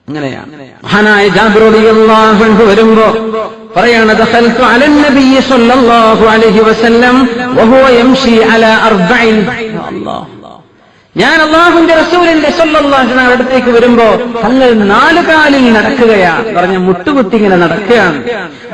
അങ്ങനെയാണ്. മഹാനായ ജാബിർ റളിയല്ലാഹു അൻഹു വരുമ്പോ പറയാണ്, ദഖൽതു അലൻ നബിയ്യ സ്വല്ലല്ലാഹു അലൈഹി വസല്ലം വഹുവ യംശി അലാ അർബഇൻ. അല്ലാഹ്, ഞാൻ അല്ലാഹുവിന്റെ റസൂലിന്റെ സ്വല്ലല്ലാഹു അലൈഹി വസല്ലം അടുത്തേക്ക് വരുമ്പോ തങ്ങൾ 4 കാലിൽ നടക്കുകയാണ്. പറഞ്ഞ മുട്ടുകുത്തി ഇങ്ങനെ നടക്കുകയാണ്.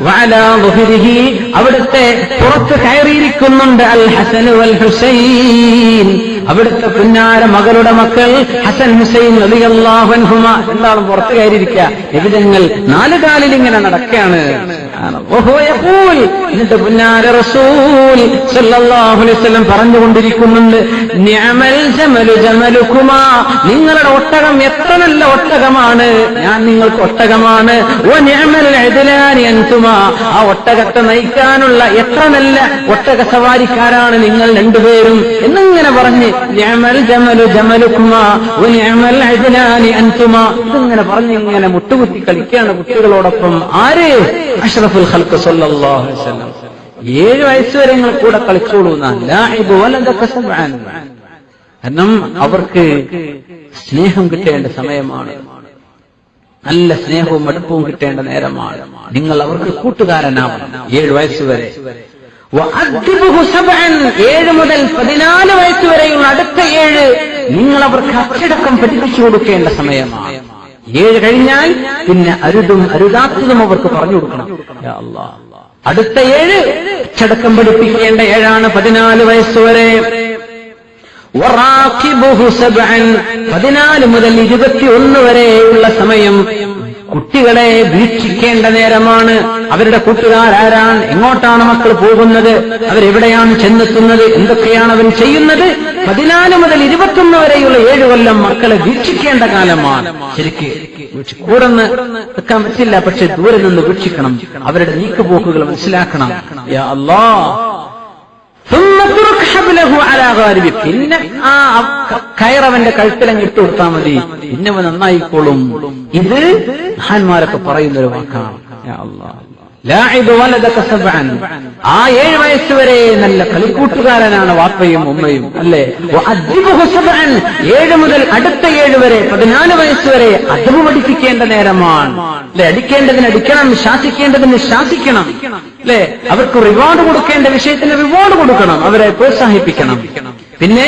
വഅലാ ദുഹരിഹി, അവിടുത്തെ പുറത്ത് കയറിയിരിക്കുന്നുണ്ട് അൽ ഹസൻ വൽ ഹുസൈൻ, അവിടുത്തെ പുന്നാര മകളുടെ മക്കൾ ഹസൻ ഹുസൈൻ റളിയല്ലാഹു അൻഹുമാ എന്താണ് പുറത്ത് കയറിയിരിക്കുക. നബിതങ്ങൾ 4 കാലിൽ ഇങ്ങനെ നടക്കുകയാണ്. എന്നിട്ട് പുന്നാര റസൂൽ സല്ലല്ലാഹു അലൈഹി വസല്ലം പറഞ്ഞുകൊണ്ടിരിക്കുന്നുണ്ട്, നിഅമൽ ജമലു ജമലുകുമാ, നിങ്ങളുടെ ഒട്ടകം എത്ര നല്ല ഒട്ടകമാണ്, ഞാൻ നിങ്ങൾക്ക് ഒട്ടകമാണ്. വ നിഅമൽ അദ്ലാനി അൻതുമാ, ആ ഒട്ടകത്തെ നയിക്കാനുള്ള എത്ര നല്ല ഒട്ടക സവാരിക്കാരാണ് നിങ്ങൾ രണ്ടുപേരും എന്നിങ്ങനെ പറഞ്ഞ് നിഅമൽ ജമലു ജമലുകുമാ വ നിഅമൽ അദ്ലാനി അൻതുമാ, ഇതിങ്ങനെ പറഞ്ഞ് ഇങ്ങനെ മുട്ടുകുത്തി കളിക്കുകയാണ് കുട്ടികളോടൊപ്പം. ആര്? അഷ്റഫുൽ ഖൽഖ് സല്ലല്ലാഹു അലൈഹി വസല്ലം. 7 വയസ്സ് വരെ നിങ്ങൾ കൂടെ കളിച്ചോളൂ. കാരണം അവർക്ക് സ്നേഹം കിട്ടേണ്ട സമയമാണ്, നല്ല സ്നേഹവും അടുപ്പവും കിട്ടേണ്ട നേരമാണ്. നിങ്ങൾ അവർക്ക് കൂട്ടുകാരനാവണം 7 വയസ്സ് വരെ. 7 മുതൽ 14 വയസ്സ് വരെയുള്ള അടുത്ത 7 നിങ്ങൾ അവർക്ക് അച്ചടക്കം പഠിപ്പിച്ചു കൊടുക്കേണ്ട സമയമാണ്. 7 കഴിഞ്ഞാൽ പിന്നെ അരുതും അരുതാത്തതും അവർക്ക് പറഞ്ഞു കൊടുക്കണം. യാ അല്ലാഹ്, അടുത്ത 7 അച്ചടക്കം പഠിപ്പിക്കേണ്ട 7 14 വയസ്സ് വരെ. 14 മുതൽ 21 വരെയുള്ള സമയം കുട്ടികളെ വീക്ഷിക്കേണ്ട നേരമാണ്. അവരുടെ കൂട്ടുകാരാരാണ്, എങ്ങോട്ടാണ് മക്കൾ പോകുന്നത്, അവരെവിടെയാണ് ചെന്നെത്തുന്നത്, എന്തൊക്കെയാണ് അവൻ ചെയ്യുന്നത്. 14 മുതൽ 21 വരെയുള്ള 7 കൊല്ലം മക്കളെ വീക്ഷിക്കേണ്ട കാലമാണ്. ശരിക്ക് കൂടെ നിൽക്കാൻ പറ്റില്ല, പക്ഷെ ദൂരെ നിന്ന് വീക്ഷിക്കണം, അവരുടെ നീക്കുപോക്കുകൾ മനസ്സിലാക്കണം. യാ അല്ലാഹ്, പിന്നെ ആ കയറവന്റെ കഴുത്തിലങ്ങ് ഇട്ട് കൊടുത്താൽ മതി, പിന്നെ അവൻ നന്നായിക്കോളും. ഇത് മഹാന്മാരൊക്കെ പറയുന്നൊരു വാക്കാണ്. യാ അല്ലാഹ്, ആ 7 വയസ്സ് വരെ നല്ല കളിക്കൂട്ടുകാരനാണ് വാപ്പയും ഉമ്മയും, അല്ലേ? 7 മുതൽ അടുത്ത 7 വരെ 14 വയസ്സ് വരെ അദബ് പഠിപ്പിക്കേണ്ട നേരമാണ്, അല്ലെ? അടിക്കേണ്ടതിന് അടിക്കണം, ശാസിക്കേണ്ടതിന് ശാസിക്കണം, അല്ലെ? അവർക്ക് റിവാർഡ് കൊടുക്കേണ്ട വിഷയത്തിന് റിവാർഡ് കൊടുക്കണം, അവരെ പ്രോത്സാഹിപ്പിക്കണം. പിന്നെ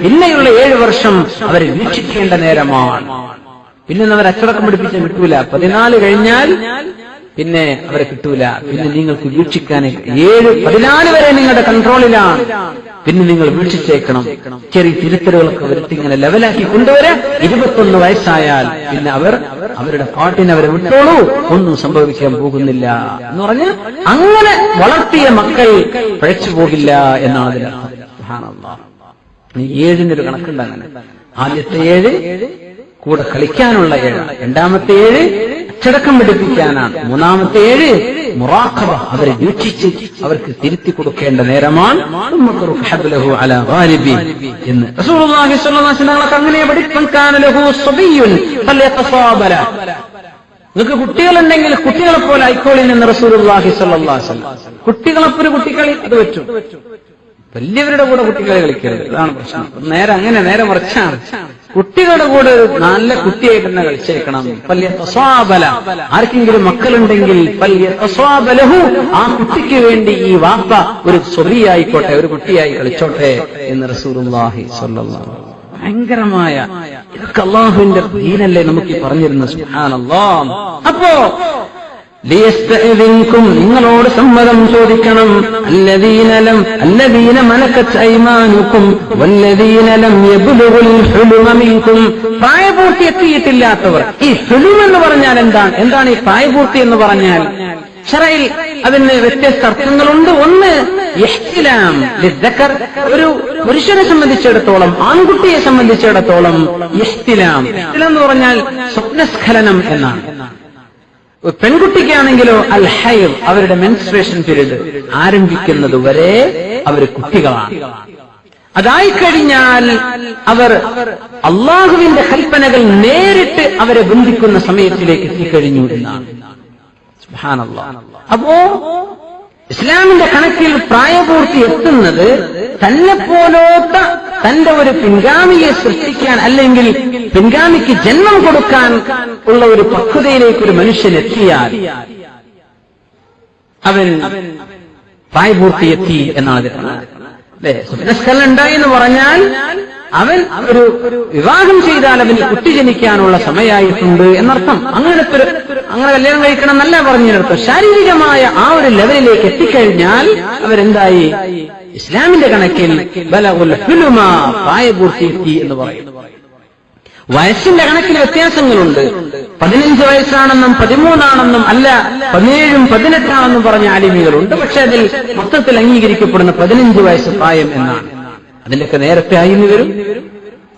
പിന്നെയുള്ള 7 വർഷം അവരെ വീക്ഷിക്കേണ്ട നേരമാണ്. പിന്നെ അവരെ അച്ചടക്കം പഠിപ്പിച്ചാൽ കിട്ടൂല. 14 കഴിഞ്ഞാൽ പിന്നെ അവരെ കിട്ടൂല. പിന്നെ നിങ്ങൾക്ക് വീക്ഷിക്കാൻ 14 വരെ നിങ്ങളുടെ കൺട്രോളിലാണ്, പിന്നെ നിങ്ങൾ വീക്ഷിച്ചേക്കണം. ചെറിയ തിരുത്തലുകളൊക്കെ വരുത്തി ഇങ്ങനെ ലെവലാക്കി കൊണ്ടുവരാൻ. 21 വയസ്സായാൽ പിന്നെ അവരുടെ പാട്ടിനെ അവരെ വിട്ടോളൂ, ഒന്നും സംഭവിക്കാൻ പോകുന്നില്ല എന്ന് പറഞ്ഞ് അങ്ങനെ വളർത്തിയ മക്കൾ പഴച്ചു പോകില്ല എന്നാണ് അതിനർത്ഥം. സുബ്ഹാനല്ലാഹ്, 7-ന്റെ കണക്കുണ്ട്. അങ്ങനെ ആദ്യത്തെ 7 കൂടെ കളിക്കാനുള്ള 7, രണ്ടാമത്തെ 7 അച്ചടക്കം പഠിപ്പിക്കാനാണ്, മൂന്നാമത്തെ 7 മുറാഖബ, അവരെ വീക്ഷിച്ച് അവർക്ക് തിരുത്തി കൊടുക്കേണ്ട നേരമാണ്. എന്ന് റസൂലുള്ളാഹി സ്വല്ലല്ലാഹു അലൈഹി വസല്ലം അങ്ങനെ പഠിപ്പിക്കാൻ. നിങ്ങൾക്ക് കുട്ടികളുണ്ടെങ്കിൽ കുട്ടികളെ പോലെ ആയിക്കോളി എന്ന് റസൂലുള്ളാഹി സ്വല്ലല്ലാഹു അലൈഹി വസല്ലം. കുട്ടികളെപ്പൊരു കുട്ടികളി അത് വെച്ചു, വലിയവരുടെ കൂടെ കുട്ടികളെ കളിക്കരുത്, ഇതാണ് പ്രശ്നം. നേരെ മറിച്ചാണ്. കുട്ടികളുടെ കൂടെ നല്ല കുട്ടിയായിട്ട് തന്നെ കളിച്ചേക്കണം. ആർക്കെങ്കിലും മക്കളുണ്ടെങ്കിൽ ആ കുട്ടിക്ക് വേണ്ടി ഈ വാപ്പ ഒരു സ്വബിയായിക്കോട്ടെ, ഒരു കുട്ടിയായി കളിച്ചോട്ടെ എന്ന് റസൂലുള്ളാഹി സ്വല്ലല്ലാഹു അലൈഹി വസല്ലം. ഭയങ്കരമായ ഇതൊക്കെ അല്ലാഹുവിന്റെ ദീനല്ലേ നമുക്ക് പറഞ്ഞിരുന്നത്. സുബ്ഹാനല്ലാഹ്. അപ്പോ ലിയസ്തഇദിൻകും, നിങ്ങളോട് സമ്മതം ചോദിക്കണം. അല്ലദീന മലക്കത് അയ്മാനുകും വല്ലദീന ലം യബ്ലുഗുൽ ഹുലുമ മിൻകും, പ്രായപൂർത്തി എത്തിയിട്ടില്ലാത്തവർ. ഈ ഹുലും എന്ന് പറഞ്ഞാൽ എന്താണ് ഈ പ്രായപൂർത്തി എന്ന് പറഞ്ഞാൽ? ശറയിൽ അതിന് വ്യത്യസ്ത അർത്ഥങ്ങളുണ്ട്. ഒന്ന്, ഇഹ്തിലാം ലിദ്ദക്കർ, ഒരു പുരുഷനെ സംബന്ധിച്ചിടത്തോളം, ആൺകുട്ടിയെ സംബന്ധിച്ചിടത്തോളം ഇഹ്തിലാം എന്ന് പറഞ്ഞാൽ സ്വപ്നസ്ഖലനം എന്നാണ്. പെൺകുട്ടിക്കാണെങ്കിലോ അൽ ഹൈദ്, അവരുടെ മെൻസ്ട്രേഷൻ പീരീഡ് ആരംഭിക്കുന്നത് വരെ അവർ കുട്ടികളാണ്. അതായിക്കഴിഞ്ഞാൽ അവർ അള്ളാഹുവിന്റെ കൽപ്പനകൾ നേരിട്ട് അവരെ ബന്ധിക്കുന്ന സമയത്തിലേക്ക് എത്തിക്കഴിഞ്ഞു എന്നാണ്. സുബ്ഹാനല്ലാഹ്. അപ്പോ ഇസ്ലാമിന്റെ കണക്കിൽ പ്രായപൂർത്തി എത്തുന്നത് തന്നെ പോലോത്ത തന്റെ ഒരു പിൻഗാമിയെ സൃഷ്ടിക്കാൻ അല്ലെങ്കിൽ പിൻഗാമിക്ക് ജന്മം കൊടുക്കാൻ ഉള്ള ഒരു പക്വതയിലേക്ക് ഒരു മനുഷ്യൻ എത്തിയാൽ അവൻ പ്രായപൂർത്തിയെത്തി എന്നാണ് അല്ലെ. സ്വപ്നസ്ഖലനം ഉണ്ടായി എന്ന് പറഞ്ഞാൽ അവൻ ഒരു വിവാഹം ചെയ്താൽ അവന് കുട്ടി ജനിക്കാനുള്ള സമയമായിട്ടുണ്ട് എന്നർത്ഥം. അങ്ങനെ കല്യാണം കഴിക്കണം എന്നല്ല പറഞ്ഞതിനർത്ഥം. ശാരീരികമായ ആ ഒരു ലെവലിലേക്ക് എത്തിക്കഴിഞ്ഞാൽ അവരെന്തായി? ഇസ്ലാമിന്റെ കണക്കിൽ ബലഗുൽ ഹുലുമ, പ്രായപൂർത്തിയെത്തി എന്ന് പറയും. വയസ്സിന്റെ കണക്കിൽ വ്യത്യാസങ്ങളുണ്ട്. 15 വയസ്സാണെന്നും 13 അല്ല 17 18 പറഞ്ഞ ആലിമികളുണ്ട്. പക്ഷെ അതിൽ മൊത്തത്തിൽ അംഗീകരിക്കപ്പെടുന്ന 15 വയസ്സ് പ്രായം എന്നാണ്. അതിന്റെയൊക്കെ നേരത്തെ ആയിന്ന് വരും.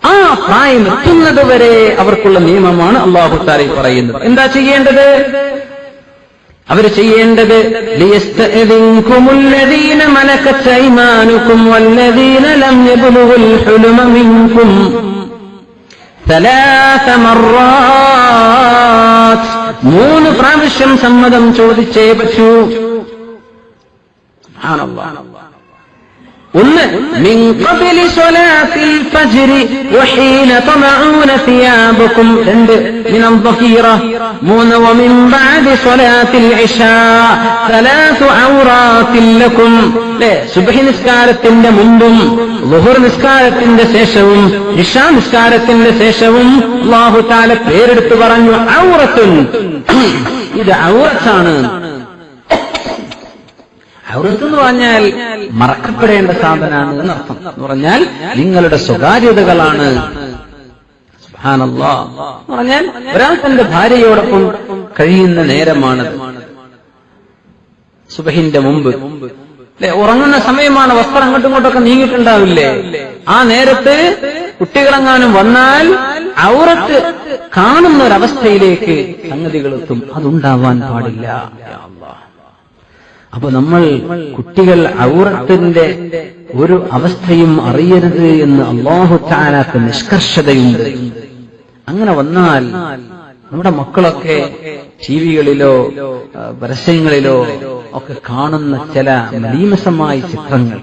ആ പ്രായം എത്തുന്നത് വരെ അവർക്കുള്ള നിയമമാണ് അല്ലാഹു തആല പറയുന്നത്. എന്താ ചെയ്യേണ്ടത്? അവർ ചെയ്യേണ്ടത് ലിയസ്തഅദിൻകുമുല്ലദീന മലകത് അയ്മാനുകും വല്ലദീന ലം യബ്ലുഗുൽ ഹുലുമ മിൻകും 3 മർറാത്ത്, 3 പ്രാവശ്യം സമ്മതം ചോദിച്ചേ പറ്റൂ. സുബ്ഹാനല്ലാഹ്. 1 മിൻ ഖബ്ലി സ്വലാത്തിൽ ഫജ്രി വഹീന തമഊന സിയാബകും. 2 മിൻ അദ്ദഹീറ. 3 വമിൻ ബഅദി സ്വലാത്തിൽ ഇശാ 3 ഔറാത്തിൽ ലക്കും. സുബ്ഹി നിസ്കാരത്തിന്റെ മുമ്പും ളുഹർ നിസ്കാരത്തിന്റെ ശേഷവും ഇശാ നിസ്കാരത്തിന്റെ ശേഷവും അല്ലാഹു തആല പേരെടുത്ത് പറഞ്ഞു ഔറത്തുൻ, ഇത് ഔറത്താണ്. ഔറത്ത് എന്ന് പറഞ്ഞാൽ മറക്കപ്പെടേണ്ട സാധനമാണ് എന്നർത്ഥം. എന്ന് പറഞ്ഞാൽ നിങ്ങളുടെ സ്വകാര്യതകളാണ്. സുബ്ഹാനല്ലാഹ്. എന്ന് പറഞ്ഞാൽ ഒരാൾ തന്റെ ഭാര്യയോടൊപ്പം കഴിയുന്ന നേരമാണത്. സുബഹിന്റെ മുമ്പ് ഉറങ്ങുന്ന സമയമാണ്. വസ്ത്രം അങ്ങോട്ടും ഇങ്ങോട്ടൊക്കെ നീങ്ങിയിട്ടുണ്ടാവില്ലേ? ആ നേരത്ത് കുട്ടികളെങ്ങാനും വന്നാൽ ഔറത്ത് കാണുന്ന ഒരവസ്ഥയിലേക്ക് സംഗതികൾ എത്തും. അതുണ്ടാവാൻ പാടില്ല. അപ്പൊ നമ്മൾ കുട്ടികൾ ഔറത്തിന്റെ ഒരു അവസ്ഥയും അറിയരുത് എന്ന് അല്ലാഹു തആലക്ക് നിഷ്കർഷതയുണ്ട്. അങ്ങനെ വന്നാൽ നമ്മുടെ മക്കളൊക്കെ ടിവികളിലോ പരസ്യങ്ങളിലോ ഒക്കെ കാണുന്ന ചില മലീമസമായ ചിത്രങ്ങൾ.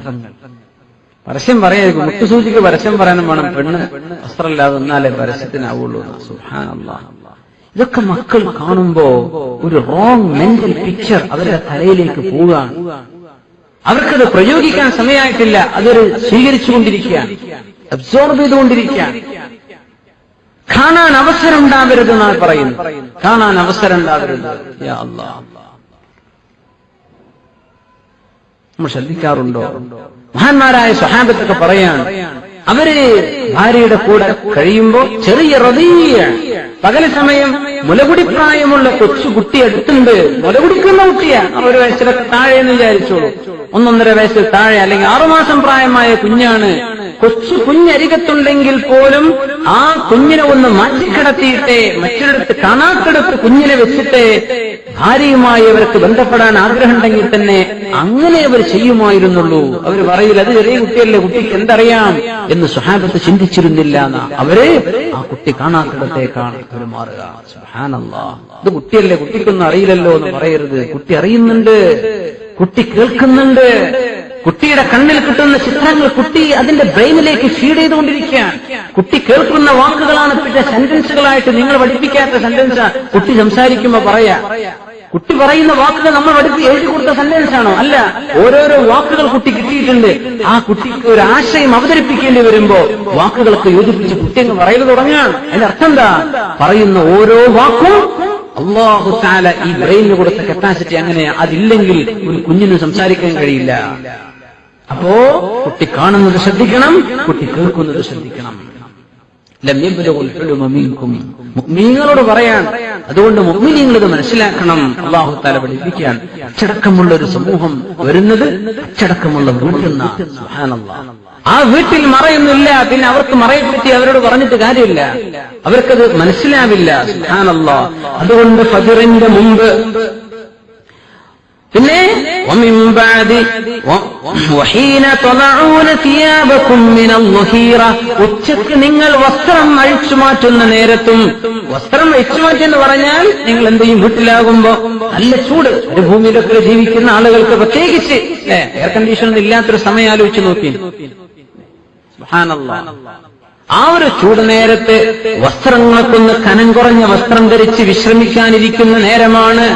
പരസ്യം പറയായിരിക്കും, മുട്ടുസൂചിക്ക് പരസ്യം പറയാനും വേണം, പെണ്ണ് വസ്ത്രമില്ലാതെ എന്നാലേ പരസ്യത്തിനാവുള്ളൂ. സുബ്ഹാനല്ലാഹ്. ഇതൊക്കെ മക്കൾ കാണുമ്പോ ഒരു റോങ് മെന്റൽ പിക്ചർ അവരുടെ തലയിലേക്ക് പോവുകയാണ്. അവർക്കത് പ്രയോഗിക്കാൻ സമയമായിട്ടില്ല. അതൊരു സ്വീകരിച്ചുകൊണ്ടിരിക്കുകയാണ്, അബ്സോർബ് ചെയ്തുകൊണ്ടിരിക്കുകയാണ്. കാണാൻ അവസരം ഉണ്ടാവരുത് എന്നാണ് പറയുന്നത്. കാണാൻ അവസരം ഉണ്ടാവരുത്. യാ അല്ലാഹ്, നമ്മൾ ശ്രദ്ധിക്കാറുണ്ടോ? മഹാന്മാരായ സ്വഹാബത്തൊക്കെ പറയാണ്, അവര് ഭാര്യയുടെ കൂടെ കഴിയുമ്പോ ചെറിയ റദീയ, പകല് സമയം മുലകുടിപ്രായമുള്ള കൊച്ചുകുട്ടി അടുത്തുണ്ട്. മുലകുടിക്കുന്ന കുട്ടിയാണ്, 1 വയസ്സിലൊക്കെ താഴെ എന്ന് വിചാരിച്ചോളൂ. 1-1.5 വയസ്സിൽ താഴെ, അല്ലെങ്കിൽ 6 മാസം പ്രായമായ കുഞ്ഞാണ്. കൊച്ചു കുഞ്ഞരികത്തുണ്ടെങ്കിൽ പോലും ആ കുഞ്ഞിനെ ഒന്ന് മാറ്റിക്കിടത്തിയിട്ടേ, മറ്റൊരിടത്ത് കാണാത്തിടത്ത് കുഞ്ഞിനെ വെച്ചിട്ട് ഭാര്യയുമായി അവർക്ക് ബന്ധപ്പെടാൻ ആഗ്രഹമുണ്ടെങ്കിൽ തന്നെ അങ്ങനെ അവർ ചെയ്യുമായിരുന്നുള്ളൂ. അവർ പറയില്ല, അത് ചെറിയ കുട്ടിയല്ലേ, കുട്ടിക്ക് എന്തറിയാം എന്ന് സ്വഹാബത്ത് ചിന്തിച്ചിരുന്നില്ല. അവര് ആ കുട്ടി കാണാത്തിടത്തേക്കാണ് പെരുമാറുക. സുബ്ഹാനല്ലാഹ്. ഇത് കുട്ടിയല്ലേ, കുട്ടിക്കൊന്നും അറിയില്ലല്ലോ എന്ന് പറയരുത്. കുട്ടി അറിയുന്നുണ്ട്, കുട്ടി കേൾക്കുന്നുണ്ട്. കുട്ടിയുടെ കണ്ണിൽ കിട്ടുന്ന ചിത്രങ്ങൾ കുട്ടി അതിന്റെ ബ്രെയിനിലേക്ക് ഫീഡ് ചെയ്തുകൊണ്ടിരിക്കുകയാണ്. കുട്ടി കേൾക്കുന്ന വാക്കുകളാണ് പിന്നെ സെന്റൻസുകളായിട്ട് നിങ്ങൾ പഠിപ്പിക്കാത്ത സെന്റൻസ് കുട്ടി സംസാരിക്കുമ്പോ പറയാ. കുട്ടി പറയുന്ന വാക്കുകൾ നമ്മൾ എഴുതി കൊടുത്ത സെന്റൻസ് ആണോ? അല്ല, ഓരോരോ വാക്കുകൾ കുട്ടി കിട്ടിയിട്ടുണ്ട്. ആ കുട്ടിക്ക് ഒരു ആശയം അവതരിപ്പിക്കേണ്ടി വരുമ്പോ വാക്കുകൾക്ക് യോജിപ്പിച്ച് കുട്ടി അങ്ങ് പറയുന്നത് തുടങ്ങുകയാണ്. അതിന്റെ അർത്ഥം എന്താ? പറയുന്ന ഓരോ വാക്കും അല്ലാഹു തആല ഈ ബ്രെയിനിന് കൊടുത്ത കപ്പാസിറ്റി അങ്ങനെയാ. അതില്ലെങ്കിൽ ഒരു കുഞ്ഞിന് സംസാരിക്കാൻ കഴിയില്ല. അപ്പോ കുട്ടി കാണുന്നത് ശ്രദ്ധിക്കണം, കുട്ടി കേൾക്കുന്നത് ശ്രദ്ധിക്കണം. ലം യബ്ലുഗുൽ ഹുലുമ മിൻകും, മുഅ്മിനീങ്ങളോട് പറയാൻ. അതുകൊണ്ട് മുഅ്മിനീങ്ങൾ ഇത് മനസ്സിലാക്കണം. അല്ലാഹു തആല പഠിപ്പിക്കാൻ, അച്ചടക്കമുള്ള ഒരു സമൂഹം വരുന്നത് അച്ചടക്കമുള്ള വീട്ടിൽ നിന്നാണ്. സുബ്ഹാനല്ലാഹ്. ആ വീട്ടിൽ മറയൊന്നുമില്ല. പിന്നെ അവർക്ക് മറയെപ്പറ്റി അവരോട് പറഞ്ഞിട്ട് കാര്യമില്ല, അവർക്കത് മനസ്സിലാവില്ല. സുബ്ഹാനല്ലാഹ്. അതുകൊണ്ട് ഫജ്റിന്റെ മുമ്പ്, പിന്നെ ഉച്ചക്ക് നിങ്ങൾ വസ്ത്രം അഴിച്ചു മാറ്റുന്ന നേരത്തും. വസ്ത്രം അഴിച്ചു മാറ്റിയെന്ന് പറഞ്ഞാൽ നിങ്ങൾ എന്ത് ചെയ്യും? വീട്ടിലാകുമ്പോ നല്ല ചൂട്, ഒരു ഭൂമിയിലൊക്കെ ജീവിക്കുന്ന ആളുകൾക്ക് പ്രത്യേകിച്ച് എയർ കണ്ടീഷൻ ഇല്ലാത്തൊരു സമയം ആലോചിച്ച് നോക്കി. സുബ്ഹാനല്ലാഹ്. ആ ഒരു ചൂടുനേരത്ത് വസ്ത്രങ്ങൾക്കൊന്ന് കനം കുറഞ്ഞ വസ്ത്രം ധരിച്ച് വിശ്രമിക്കാനിരിക്കുന്ന നേരമാണ്.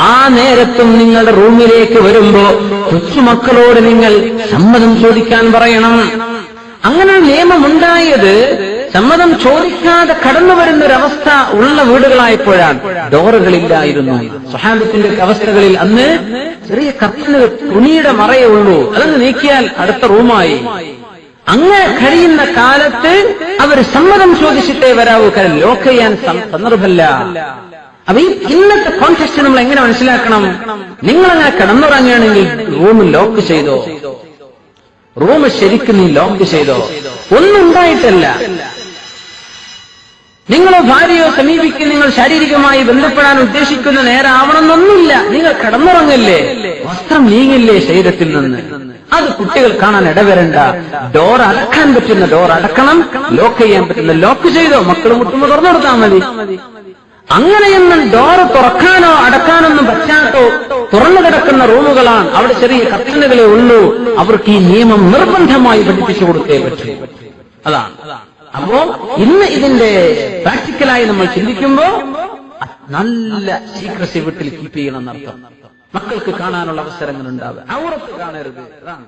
ആ നേരത്തും നിങ്ങളുടെ റൂമിലേക്ക് വരുമ്പോ കൊച്ചുമക്കളോട് നിങ്ങൾ സമ്മതം ചോദിക്കാൻ പറയണം. അങ്ങനെ നിയമമുണ്ടായത് സമ്മതം ചോദിക്കാതെ കടന്നു വരുന്നൊരവസ്ഥ ഉള്ള വീടുകളായപ്പോഴാണ്. ഡോറുകളില്ലായിരുന്നു. സ്വഹാബത്തിന്റെ അവസ്ഥകളിൽ അന്ന് ചെറിയ കർട്ടന് തുണിയുടെ മറയേ ഉള്ളൂ, അതങ്ങ് നീക്കിയാൽ അടുത്ത റൂമായി. അങ്ങനെ കഴിയുന്ന കാലത്ത് അവർ സമ്മതം ചോദിച്ചിട്ടേ വരാവൂ. കാരണം ലോക്ക് ചെയ്യാൻ സന്ദർഭമല്ല. അപ്പൊ ഈ ഇന്നത്തെ കോൺടെക്സ്റ്റ് നമ്മൾ എങ്ങനെ മനസ്സിലാക്കണം? നിങ്ങളങ്ങനെ കിടന്നുറങ്ങുകയാണെങ്കിൽ റൂം ലോക്ക് ചെയ്തോ, റൂം ശരിക്കും നീ ലോക്ക് ചെയ്തോ, ഒന്നും ഉണ്ടായിട്ടല്ല. നിങ്ങളോ ഭാര്യയോ സമീപിക്കും, നിങ്ങൾ ശാരീരികമായി ബന്ധപ്പെടാൻ ഉദ്ദേശിക്കുന്ന നേരം ആവണമെന്നൊന്നുമില്ല. നിങ്ങൾ കിടന്നുറങ്ങല്ലേ, വസ്ത്രം നീങ്ങില്ലേ ശരീരത്തിൽ നിന്ന്. അത് കുട്ടികൾ കാണാൻ ഇടവരണ്ട. ഡോർ അടക്കാൻ പറ്റുന്ന ഡോർ അടക്കണം, ലോക്ക് ചെയ്യാൻ പറ്റുന്ന ലോക്ക് ചെയ്തോ, മക്കൾ മുട്ടുമ്പോ തുറന്നു കൊടുത്താൽ മതി. അങ്ങനെയൊന്നും ഡോറ് തുറക്കാനോ അടക്കാനൊന്നും പറ്റാത്തോ തുറന്നു കിടക്കുന്ന റൂമുകളാണ്. അവിടെ ചെറിയ കർട്ടനുകളെ ഉള്ളൂ. അവർക്ക് ഈ നിയമം നിർബന്ധമായി പഠിപ്പിച്ചു കൊടുത്തേ പറ്റൂ. അതാണ്. അപ്പോ ഇന്ന് ഇതിന്റെ പ്രാക്ടിക്കലായി നമ്മൾ ചിന്തിക്കുമ്പോ നല്ല സീക്രസി വീട്ടിൽ കീപ്പ് ചെയ്യണം എന്നർത്ഥം. മക്കൾക്ക് കാണാനുള്ള അവസരങ്ങൾ ഉണ്ടാവുക, ഔറത്ത് കാണരുത്. അതാണ്.